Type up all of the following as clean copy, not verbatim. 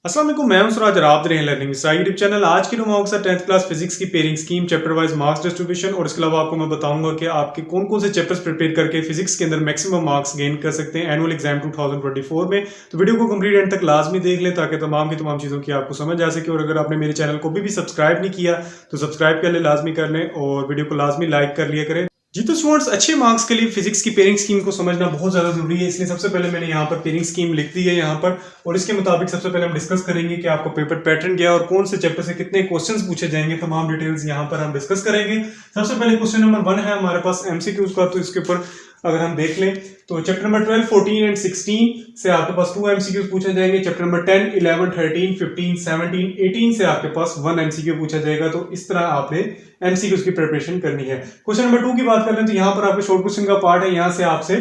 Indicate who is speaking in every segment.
Speaker 1: अस्सलाम वालेकुम, मैं हूं सुराज और आप देख रहे हैं लर्निंग विद यूट्यूब चैनल। आज की नुमा के 10th क्लास फिजिक्स की pairing scheme, chapter wise marks distribution और इसके अलावा आपको मैं बताऊंगा कि आपके कौन कौन से चैप्टर्स प्रिपेयर करके फिजिक्स के अंदर मैक्सिमम मार्क्स गेन कर सकते हैं एनुअल एग्जाम 2024 में। तो वीडियो को कंप्लीट एंड तक लाजमी देख लें ताकि तमाम की तमाम चीज़ों की आपको समझ आ सके। और अगर आपने मेरे चैनल को भी सब्सक्राइब नहीं किया तो सब्सक्राइब कर ले, लाजमी कर लें और वीडियो को लाजमी लाइक कर लिया करें। जी तो स्टूडेंट्स, अच्छे मार्क्स के लिए फिजिक्स की पेयरिंग स्कीम को समझना बहुत ज़्यादा जरूरी है, इसलिए सबसे पहले मैंने यहाँ पर पेयरिंग स्कीम लिख दी है यहाँ पर। और इसके मुताबिक सबसे पहले हम डिस्कस करेंगे कि आपको पेपर पैटर्न क्या है और कौन से चैप्टर से कितने क्वेश्चंस पूछे जाएंगे। तमाम डिटेल्स यहाँ पर हम डिस्कस करेंगे। सबसे पहले क्वेश्चन नंबर 1 है हमारे पास एमसीक्यूज का, तो इसके ऊपर अगर हम देख लें तो चैप्टर नंबर 12, 14 एंड 16 से आपके पास 2 एमसीक्यूज पूछे जाएंगे। चैप्टर नंबर 10, 11, 13, 15, 17, 18 से आपके पास 1 एमसीक्यू पूछा जाएगा। तो इस तरह आपने एमसीक्यूज की प्रिपरेशन करनी है। क्वेश्चन नंबर 2 की बात कर लें तो यहाँ पर आपके शॉर्ट क्वेश्चन का पार्ट है। यहाँ से आपसे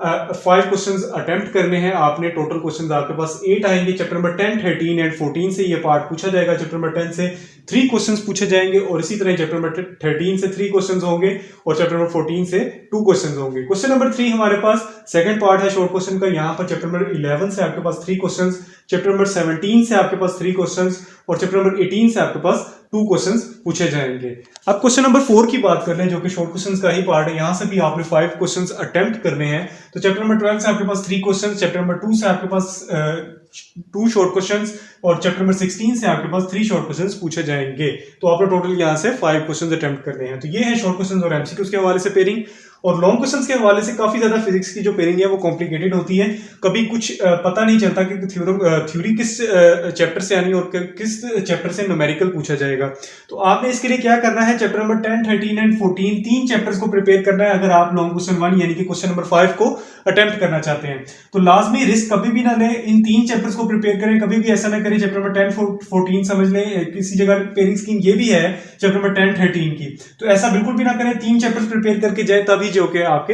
Speaker 1: 5 क्वेश्चंस अटेम्प्ट करने हैं आपने। टोटल क्वेश्चंस आपके पास 8 आएंगे। चैप्टर नंबर 10, 13 एंड 14 से ये पार्ट पूछा जाएगा। चैप्टर नंबर 10 से 3 क्वेश्चंस पूछे जाएंगे और इसी तरह चैप्टर नंबर 13 से 3 क्वेश्चंस होंगे और चैप्टर नंबर 14 से 2 क्वेश्चंस होंगे। क्वेश्चन नंबर 3 हमारे पास सेकंड पार्ट है शॉर्ट क्वेश्चन का। यहाँ पर चैप्टर नंबर 11 से आपके पास 3 क्वेश्चंस, चैप्टर नंबर 17 से आपके पास 3 क्वेश्चंस और चैप्टर नंबर 18 से आपके पास 2 क्वेश्चंस पूछे जाएंगे। अब क्वेश्चन नंबर 4 की बात कर लें जो कि शॉर्ट क्वेश्चंस का ही पार्ट है। यहां से भी आपने 5 क्वेश्चंस अटेम्प्ट करने हैं। तो चैप्टर नंबर 12 से आपके पास 3 क्वेश्चंस, चैप्टर नंबर 2 से आपके पास 2 शॉर्ट क्वेश्चंस और चैप्टर नंबर 16 से आपके पास 3 शॉर्ट क्वेश्चंस पूछे जाएंगे। तो आपने टोटल यहां से 5 क्वेश्चंस अटेम्प्ट करने हैं। तो ये है शॉर्ट क्वेश्चंस और एमसीक्यूज के हवाले से पेयरिंग। और लॉन्ग क्वेश्चंस के हवाले से काफी ज्यादा फिजिक्स की जो पेयरिंग है वो कॉम्प्लिकेटेड होती है। कभी कुछ पता नहीं चलता कि थ्योरी किस चैप्टर से आनी और किस चैप्टर से न्यूमेरिकल पूछा जाएगा। तो आपने इसके लिए क्या करना है, चैप्टर नंबर 10, 13 एंड 14 तीन चैप्टर्स को प्रिपेयर करना है अगर आप लॉन्ग क्वेश्चन 1 यानी कि क्वेश्चन नंबर 5 को अटेम्प्ट करना चाहते हैं। तो लाजमी रिस्क कभी भी ना लें, इन 3 चैप्टर्स को प्रिपेयर करें। कभी भी ऐसा ना करें चैप्टर नंबर 10, 14 समझ लें, किसी जगह पेयरिंग स्कीम ये भी है चैप्टर नंबर 10, 13 की, तो ऐसा बिल्कुल भी ना करें। 3 चैप्टर्स प्रिपेयर करके जाए तभी जो कि आपके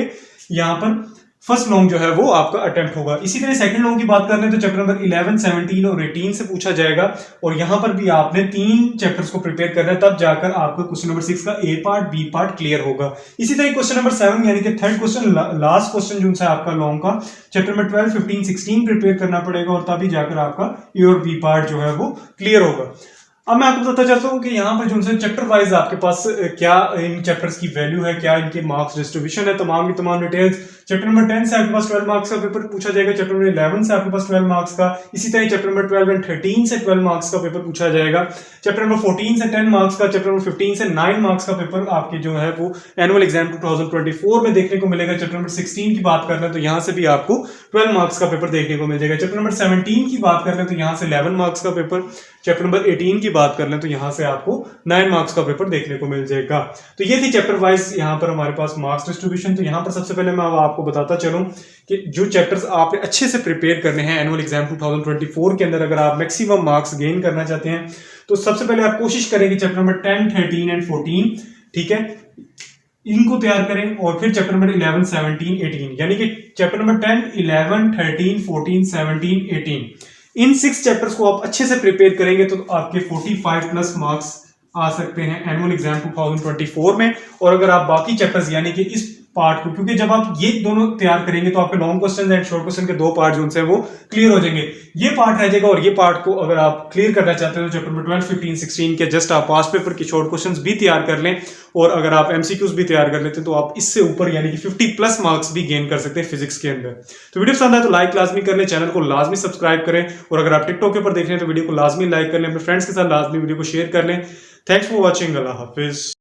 Speaker 1: यहाँ पर फर्स्ट लॉन्ग जो है वो आपका अटेम्प्ट होगा। इसी तरह सेकंड लॉन्ग की बात कर लें तो चैप्टर नंबर 11, 17 और 18 से पूछा जाएगा और यहां पर भी आपने 3 चैप्टर्स को प्रिपेयर करना है, तब जाकर आपका क्वेश्चन नंबर 6 का ए पार्ट बी पार्ट क्लियर होगा। इसी तरह क्वेश्चन नंबर 7 यानी कि थर्ड क्वेश्चन, लास्ट क्वेश्चन जो है आपका लॉन्ग का, चैप्टर नंबर 12, 15, 16 प्रिपेयर करना पड़ेगा और तभी जाकर आपका ए और बी पार्ट जो है वो क्लियर होगा। अब मैं आपको बताता चाहता हूं कि यहाँ पर जो है चैप्टर वाइज आपके पास क्या इन चैप्टर्स की वैल्यू है, क्या इनके मार्क्स डिस्ट्रीब्यूशन है, तमाम की तमाम डिटेल्स। चैप्टर नंबर 10 से आपके पास 12 मार्क्स का पेपर पूछा जाएगा। चैप्टर नंबर 11 से आपके पास 12 मार्क्स का। इसी तरह चैप्टर नंबर 12 एंड 13 से 12 मार्क्स का पेपर पूछा जाएगा। चैप्टर नंबर 14 से 10 मार्क्स का, चैप्टर नंबर 15 से 9 मार्क्स का पेपर आपके जो है वो एनुअल एग्जाम 2024 में देखने को मिलेगा। चैप्टर नंबर 16 की बात कर लें तो यहाँ से भी आपको 12 मार्क्स का पेपर देखने को मिल जाएगा। चैप्टर नंबर 17 की बात कर लें तो यहाँ से 11 मार्क्स का पेपर। चैप्टर नंबर 18 की बात कर लें तो यहाँ से आपको 9 मार्क्स का पेपर देखने को मिल जाएगा। तो ये थी चैप्टर वाइज यहाँ पर हमारे पास मार्क्स डिस्ट्रीब्यूशन। तो यहाँ पर सबसे पहले मैं आपको बताता चलूं कि जो चैप्टर्स आपने अच्छे से प्रिपेयर करने हैं एनुअल एग्जाम 2024 के अंदर, अगर आप मैक्सिमम मार्क्स गेन करना चाहते हैं तो सबसे पहले आप कोशिश करें कि चैप्टर नंबर 10, 13 एंड 14, ठीक है, इनको तैयार करें। और फिर चैप्टर नंबर 11, 17, 18 यानी कि चैप्टर नंबर 10, 11, 13, 14, 17, 18 इन 6 चैप्टर्स को आप अच्छे से प्रिपेयर करेंगे तो आपके 45 प्लस मार्क्स आ सकते हैं एनुअल एग्जाम 2024 में। और अगर आप बाकी चैप्टर्स यानी कि इस पार्ट को, क्योंकि जब आप ये दोनों तैयार करेंगे तो आपके long question and short question के 2 पार्ट जो हैं वो क्लियर हो जाएंगे। ये पार्ट रह जाएगा और ये पार्ट को अगर आप क्लियर करना चाहते हैं तो चैप्टर नंबर 12, 15, 16 के जस्ट आप पास पेपर के शॉर्ट क्वेश्चंस भी तैयार कर लें और अगर आप एमसीक्यूज भी तैयार कर लेते हैं तो आप इससे ऊपर यानी कि 50 प्लस मार्क्स भी गेन कर सकते हैं फिजिक्स के अंदर। तो वीडियो पसंद आए तो लाइक लाजमी कर लें, चैनल को लाजमी सब्सक्राइब करें और अगर आप टिकटॉक के ऊपर देख रहे हैं तो वीडियो को लाजमी लाइक कर लें, अपने फ्रेंड्स के साथ लाजमी वीडियो को शेयर कर लें। Thanks for watching. Allah Hafiz.